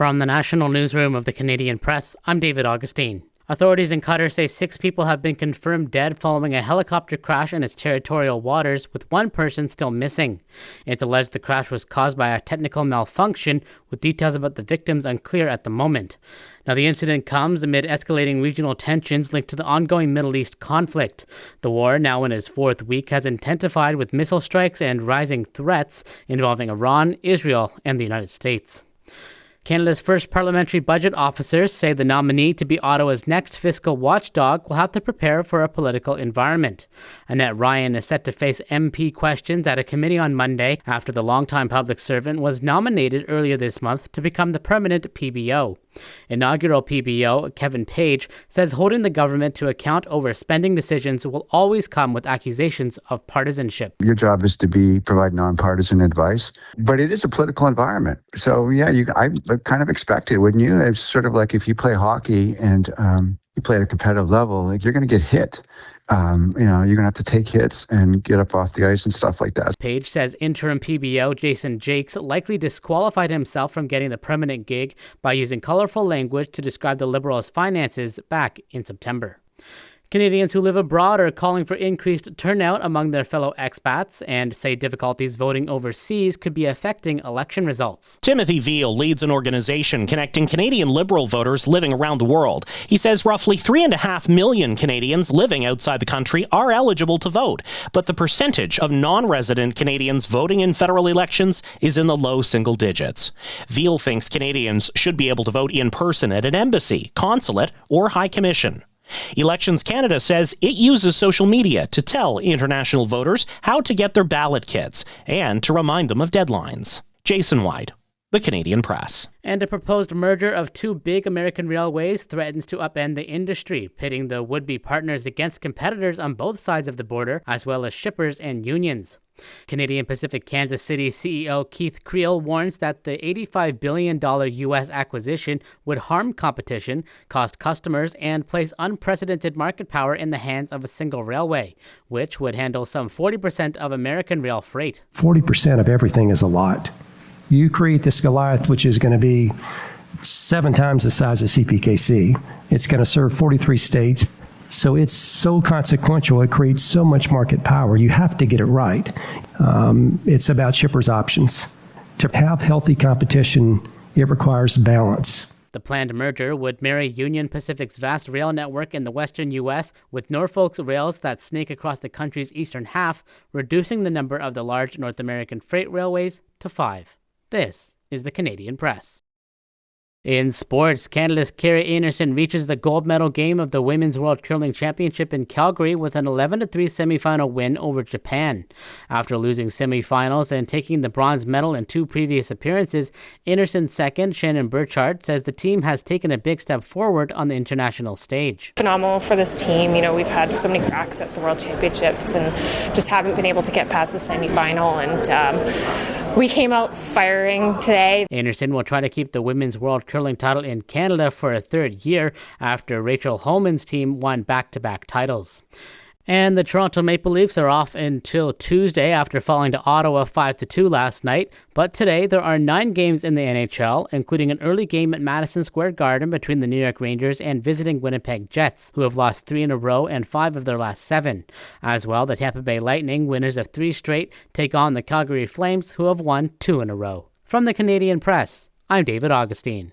From the national newsroom of the Canadian Press, I'm David Augustine. Authorities in Qatar say 6 people have been confirmed dead following a helicopter crash in its territorial waters, with 1 person still missing. It's alleged the crash was caused by a technical malfunction, with details about the victims unclear at the moment. Now, the incident comes amid escalating regional tensions linked to the ongoing Middle East conflict. The war, now in its 4th week, has intensified with missile strikes and rising threats involving Iran, Israel, and the United States. Canada's first Parliamentary Budget Officer say the nominee to be Ottawa's next fiscal watchdog will have to prepare for a political environment. Annette Ryan is set to face MP questions at a committee on Monday after the longtime public servant was nominated earlier this month to become the permanent PBO. Inaugural PBO, Kevin Page, says holding the government to account over spending decisions will always come with accusations of partisanship. Your job is to provide nonpartisan advice, but it is a political environment. So I kind of expect it, wouldn't you? It's sort of like if you play hockey and you play at a competitive level, like you're going to get hit. You're going to have to take hits and get up off the ice and stuff like that. Page says interim PBO Jason Jakes likely disqualified himself from getting the permanent gig by using colorful language to describe the Liberals' finances back in September. Canadians who live abroad are calling for increased turnout among their fellow expats and say difficulties voting overseas could be affecting election results. Timothy Veal leads an organization connecting Canadian Liberal voters living around the world. He says roughly 3.5 million Canadians living outside the country are eligible to vote, but the percentage of non-resident Canadians voting in federal elections is in the low single digits. Veal thinks Canadians should be able to vote in person at an embassy, consulate, or high commission. Elections Canada says it uses social media to tell international voters how to get their ballot kits and to remind them of deadlines. Jason White, The Canadian Press. And a proposed merger of 2 big American railways threatens to upend the industry, pitting the would-be partners against competitors on both sides of the border, as well as shippers and unions. Canadian Pacific Kansas City CEO Keith Creel warns that the $85 billion U.S. acquisition would harm competition, cost customers, and place unprecedented market power in the hands of a single railway, which would handle some 40% of American rail freight. 40% of everything is a lot. You create this Goliath, which is going to be 7 times the size of CPKC. It's going to serve 43 states. So it's so consequential. It creates so much market power. You have to get it right. It's about shippers' options. To have healthy competition, it requires balance. The planned merger would marry Union Pacific's vast rail network in the western U.S. with Norfolk's rails that snake across the country's eastern half, reducing the number of the large North American freight railways to 5. This is the Canadian Press. In sports, Canada's Carrie Anderson reaches the gold medal game of the Women's World Curling Championship in Calgary with an 11-3 semifinal win over Japan. After losing semifinals and taking the bronze medal in 2 previous appearances, Anderson's second, Shannon Burchard, says the team has taken a big step forward on the international stage. Phenomenal for this team. We've had so many cracks at the World Championships and just haven't been able to get past the semifinal, and we came out firing today. Anderson will try to keep the Women's World Curling title in Canada for a 3rd year after Rachel Homan's team won back-to-back titles. And the Toronto Maple Leafs are off until Tuesday after falling to Ottawa 5-2 last night. But today there are 9 games in the NHL, including an early game at Madison Square Garden between the New York Rangers and visiting Winnipeg Jets, who have lost 3 in a row and 5 of their last 7. As well, the Tampa Bay Lightning, winners of 3 straight, take on the Calgary Flames, who have won 2 in a row. From the Canadian Press, I'm David Augustine.